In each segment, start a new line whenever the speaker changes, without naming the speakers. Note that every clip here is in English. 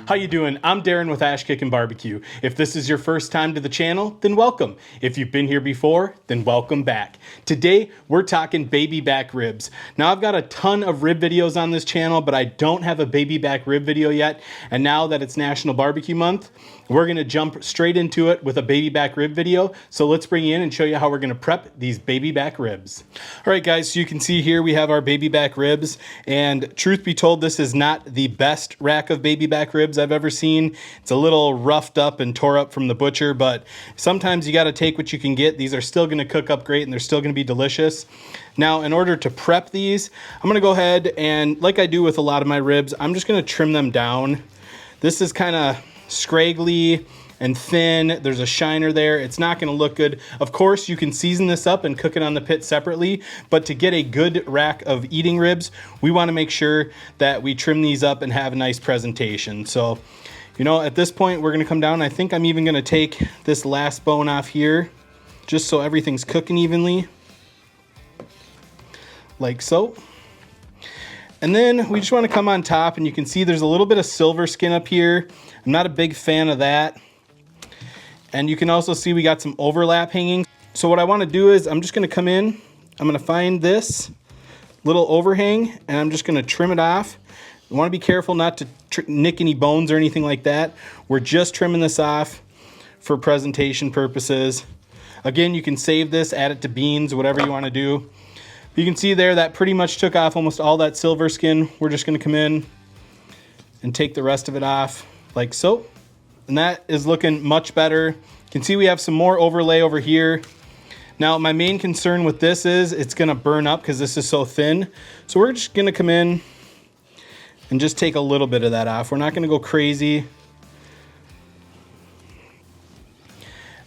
How you doing? I'm Darren with Kickin BBQ. If this is your first time to the channel, then welcome. If you've been here before, then welcome back. Today, we're talking baby back ribs. Now, I've got a ton of rib videos on this channel, but I don't have a baby back rib video yet. And now that it's National Barbecue Month, we're gonna jump straight into it with a baby back rib video. So let's bring you in and show you how we're gonna prep these baby back ribs. All right, guys, so you can see here we have our baby back ribs. And truth be told, this is not the best rack of baby back ribs I've ever seen. It's a little roughed up and tore up from the butcher, but sometimes you gotta take what you can get. These are still gonna cook up great and they're still gonna be delicious. Now, in order to prep these, I'm gonna go ahead and, like I do with a lot of my ribs, I'm just gonna trim them down. This is kind of scraggly and thin. There's a shiner there. It's not going to look good. Of course, you can season this up and cook it on the pit separately, but to get a good rack of eating ribs, we want to make sure that we trim these up and have a nice presentation. So, you know, at this point, we're going to come down. I think I'm even going to take this last bone off here, just so everything's cooking evenly, like so. And then we just want to come on top, and you can see there's a little bit of silver skin up here. I'm not a big fan of that. And you can also see we got some overlap hanging. So what I want to do is I'm just going to come in, I'm going to find this little overhang, and I'm just going to trim it off. You want to be careful not to nick any bones or anything like that. We're just trimming this off for presentation purposes. Again, you can save this, add it to beans, whatever you want to do. You can see there that pretty much took off almost all that silver skin. We're just going to come in and take the rest of it off like so. And that is looking much better. You can see we have some more overlay over here. Now, my main concern with this is it's going to burn up because this is so thin. So we're just going to come in and just take a little bit of that off. We're not going to go crazy.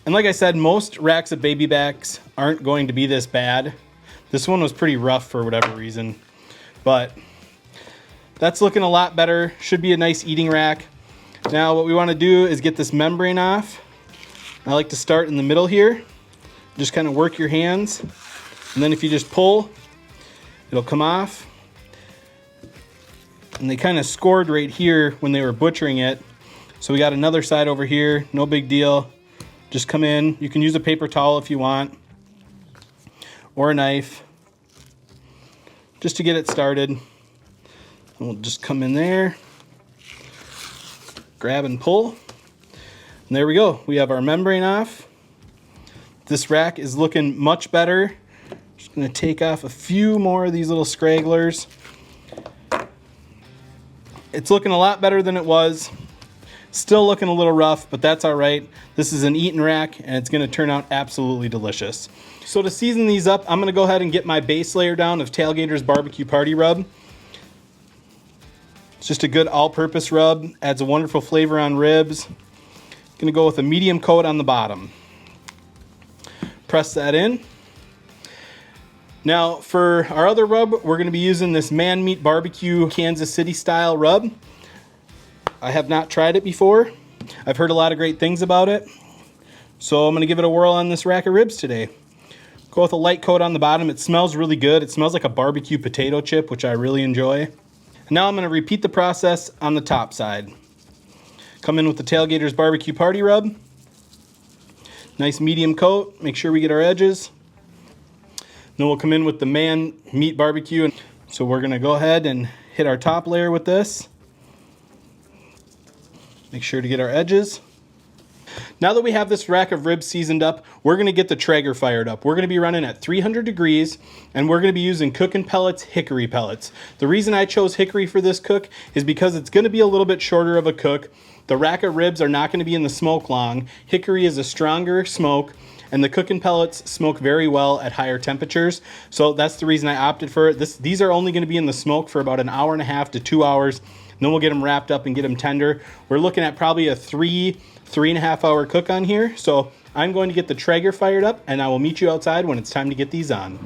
And like I said, most racks of baby backs aren't going to be this bad. This one was pretty rough for whatever reason, but that's looking a lot better. Should be a nice eating rack. Now what we want to do is get this membrane off. I like to start in the middle here. Just kind of work your hands, and then if you just pull, it'll come off. And they kind of scored right here when they were butchering it. So we got another side over here, no big deal. Just come in. You can use a paper towel if you want, or a knife, just to get it started. And we'll just come in there, grab and pull, and there we go. We have our membrane off. This rack is looking much better. Just gonna take off a few more of these little scragglers. It's looking a lot better than it was. Still looking a little rough, but that's all right. This is an eating rack, and it's gonna turn out absolutely delicious. So to season these up, I'm gonna go ahead and get my base layer down of Tailgaters BBQ Party Rub. It's just a good all-purpose rub, adds a wonderful flavor on ribs. Gonna go with a medium coat on the bottom. Press that in. Now for our other rub, we're gonna be using this Man Meat BBQ Kansas City style rub. I have not tried it before. I've heard a lot of great things about it. So I'm gonna give it a whirl on this rack of ribs today. Go with a light coat on the bottom. It smells really good. It smells like a barbecue potato chip, which I really enjoy. And now I'm gonna repeat the process on the top side. Come in with the Tailgaters BBQ Party Rub. Nice medium coat, make sure we get our edges. Then we'll come in with the Man Meat BBQ. So we're gonna go ahead and hit our top layer with this. Make sure to get our edges. Now that we have this rack of ribs seasoned up, we're gonna get the Traeger fired up. We're gonna be running at 300 degrees, and we're gonna be using Cookin Pellets, Hickory pellets. The reason I chose Hickory for this cook is because it's gonna be a little bit shorter of a cook. The rack of ribs are not gonna be in the smoke long. Hickory is a stronger smoke, and the Cookin pellets smoke very well at higher temperatures. So that's the reason I opted for it. These are only gonna be in the smoke for about an hour and a half to 2 hours. Then we'll get them wrapped up and get them tender. We're looking at probably a 3.5 hour cook on here. So I'm going to get the Traeger fired up, and I will meet you outside when it's time to get these on.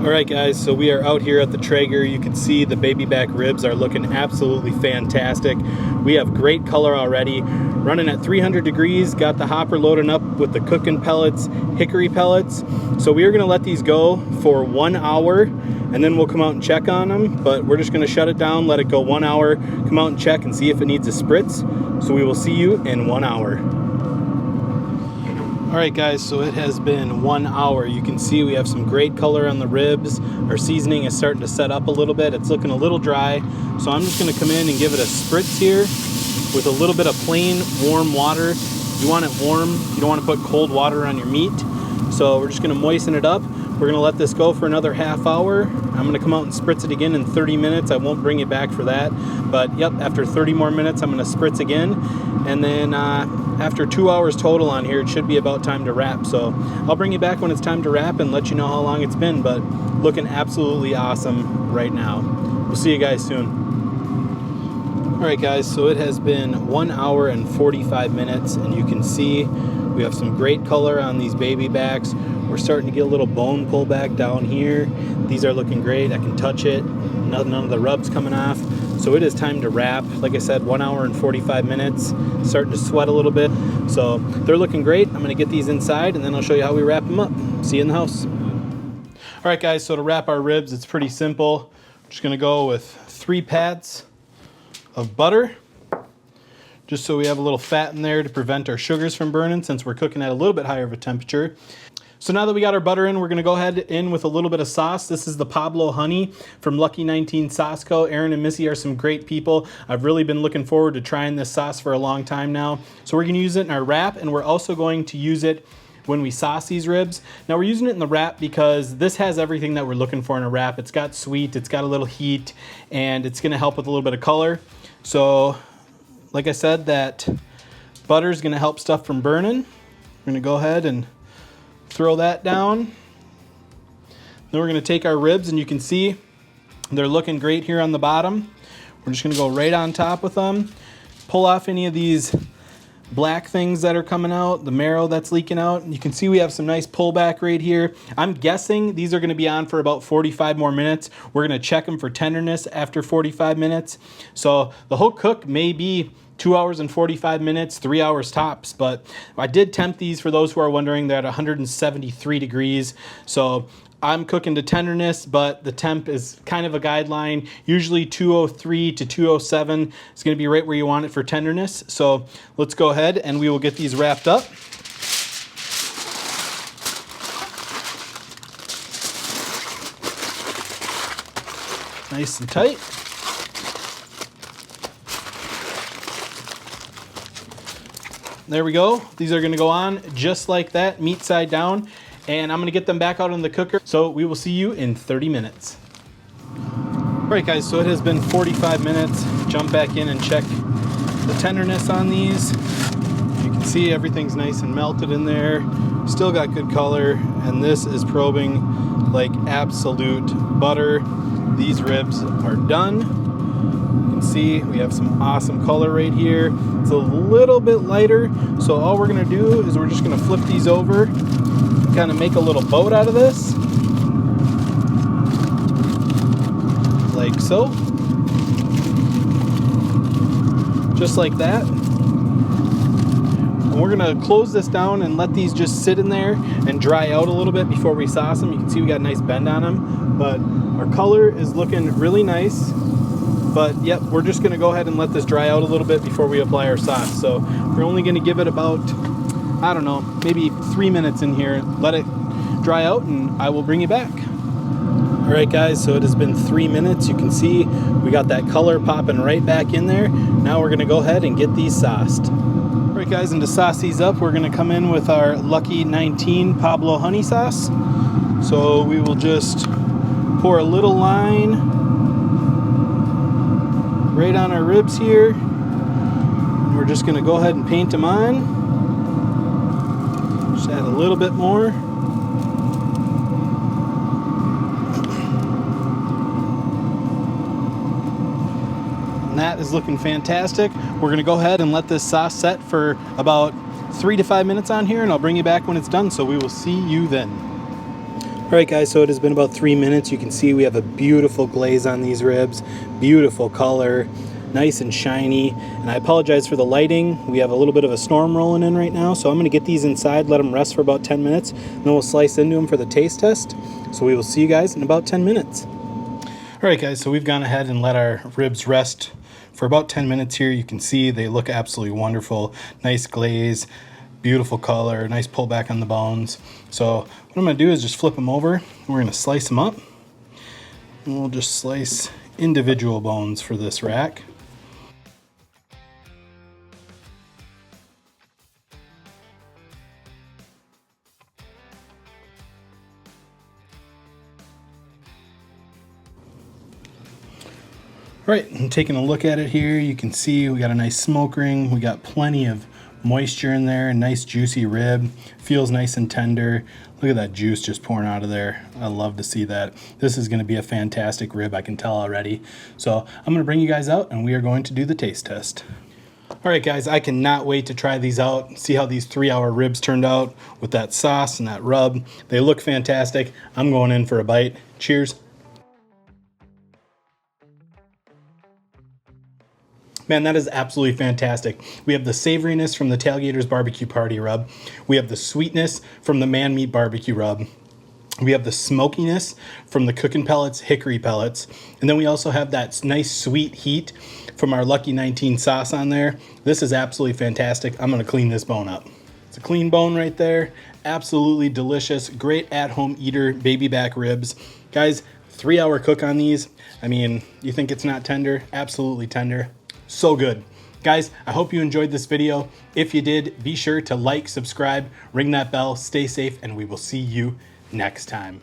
All right, guys, so we are out here at the Traeger. You can see the baby back ribs are looking absolutely fantastic. We have great color already. Running at 300 degrees, got the hopper loading up with the Cookin pellets, Hickory pellets. So we are gonna let these go for 1 hour, and then we'll come out and check on them. But we're just gonna shut it down, let it go 1 hour, come out and check and see if it needs a spritz. So we will see you in 1 hour. All right, guys, so it has been 1 hour. You can see we have some great color on the ribs. Our seasoning is starting to set up a little bit. It's looking a little dry. So I'm just gonna come in and give it a spritz here with a little bit of plain warm water. You want it warm. You don't want to put cold water on your meat. So we're just gonna moisten it up. We're gonna let this go for another half hour. I'm gonna come out and spritz it again in 30 minutes. I won't bring it back for that. But yep, after 30 more minutes, I'm gonna spritz again. And then after 2 hours total on here, it should be about time to wrap. So I'll bring you back when it's time to wrap and let you know how long it's been, but looking absolutely awesome right now. We'll see you guys soon. All right, guys, so it has been 1 hour and 45 minutes, and you can see we have some great color on these baby backs. We're starting to get a little bone pullback down here. These are looking great. I can touch it. None of the rubs coming off. So it is time to wrap. Like I said, 1 hour and 45 minutes. Starting to sweat a little bit. So they're looking great. I'm gonna get these inside and then I'll show you how we wrap them up. See you in the house. All right, guys, so to wrap our ribs, it's pretty simple. I'm just gonna go with 3 pats of butter, just so we have a little fat in there to prevent our sugars from burning since we're cooking at a little bit higher of a temperature. So now that we got our butter in, we're gonna go ahead in with a little bit of sauce. This is the Pablo honey from Lucky 19 Sauce Co. Aaron and Missy are some great people. I've really been looking forward to trying this sauce for a long time now. So we're gonna use it in our wrap, and we're also going to use it when we sauce these ribs. Now we're using it in the wrap because this has everything that we're looking for in a wrap. It's got sweet, it's got a little heat, and it's gonna help with a little bit of color. So like I said, that butter is gonna help stuff from burning. We're gonna go ahead and throw that down. Then we're gonna take our ribs, and you can see they're looking great here on the bottom. We're just gonna go right on top with them. Pull off any of these black things that are coming out, the marrow that's leaking out. And you can see we have some nice pullback right here. I'm guessing these are gonna be on for about 45 more minutes. We're gonna check them for tenderness after 45 minutes. So the whole cook may be 2 hours and 45 minutes, 3 hours tops, but I did temp these for those who are wondering. They're at 173 degrees. So I'm cooking to tenderness, but the temp is kind of a guideline. Usually 203 to 207 is gonna be right where you want it for tenderness. So let's go ahead and we will get these wrapped up. Nice and tight. There we go. These are gonna go on just like that, meat side down, and I'm gonna get them back out in the cooker. So we will see you in 30 minutes. All right, guys, so it has been 45 minutes. Jump back in and check the tenderness on these. You can see everything's nice and melted in there. Still got good color, and this is probing like absolute butter. These ribs are done. See, we have some awesome color right here. It's a little bit lighter, so all we're gonna do is we're just gonna flip these over, kind of make a little boat out of this, like so, just like that. And we're gonna close this down and let these just sit in there and dry out a little bit before we sauce them. You can see we got a nice bend on them, but our color is looking really nice. But yep, we're just gonna go ahead and let this dry out a little bit before we apply our sauce. So we're only gonna give it about, I don't know, maybe 3 minutes in here. Let it dry out and I will bring you back. All right, guys, so it has been 3 minutes. You can see we got that color popping right back in there. Now we're gonna go ahead and get these sauced. All right, guys, and to sauce these up, we're gonna come in with our Lucky 19 Pablo honey sauce. So we will just pour a little line right on our ribs here. And we're just gonna go ahead and paint them on. Just add a little bit more. And that is looking fantastic. We're gonna go ahead and let this sauce set for about 3 to 5 minutes on here, and I'll bring you back when it's done, so we will see you then. All right, guys, so it has been about 3 minutes. You can see we have a beautiful glaze on these ribs, beautiful color, nice and shiny. And I apologize for the lighting. We have a little bit of a storm rolling in right now, so I'm gonna get these inside, let them rest for about 10 minutes, and then we'll slice into them for the taste test. So we will see you guys in about 10 minutes. All right, guys, so we've gone ahead and let our ribs rest for about 10 minutes here. You can see they look absolutely wonderful. Nice glaze, beautiful color, nice pullback on the bones. So what I'm gonna do is just flip them over, and we're gonna slice them up. And we'll just slice individual bones for this rack. All right, and taking a look at it here, you can see we got a nice smoke ring. We got plenty of moisture in there, nice juicy rib, feels nice and tender. Look at that juice just pouring out of there. I love to see that. This is gonna be a fantastic rib, I can tell already. So I'm gonna bring you guys out and we are going to do the taste test. All right, guys, I cannot wait to try these out, see how these 3-hour ribs turned out with that sauce and that rub. They look fantastic. I'm going in for a bite. Cheers. Man, that is absolutely fantastic. We have the savoriness from the Tailgaters BBQ Party Rub. We have the sweetness from the Man Meat BBQ Rub. We have the smokiness from the Cookin Pellets, Hickory Pellets. And then we also have that nice sweet heat from our Lucky 19 sauce on there. This is absolutely fantastic. I'm gonna clean this bone up. It's a clean bone right there. Absolutely delicious. Great at-home eater baby back ribs. Guys, 3-hour cook on these. I mean, you think it's not tender? Absolutely tender. So good. Guys, I hope you enjoyed this video. If you did, be sure to like, subscribe, ring that bell, stay safe, and we will see you next time.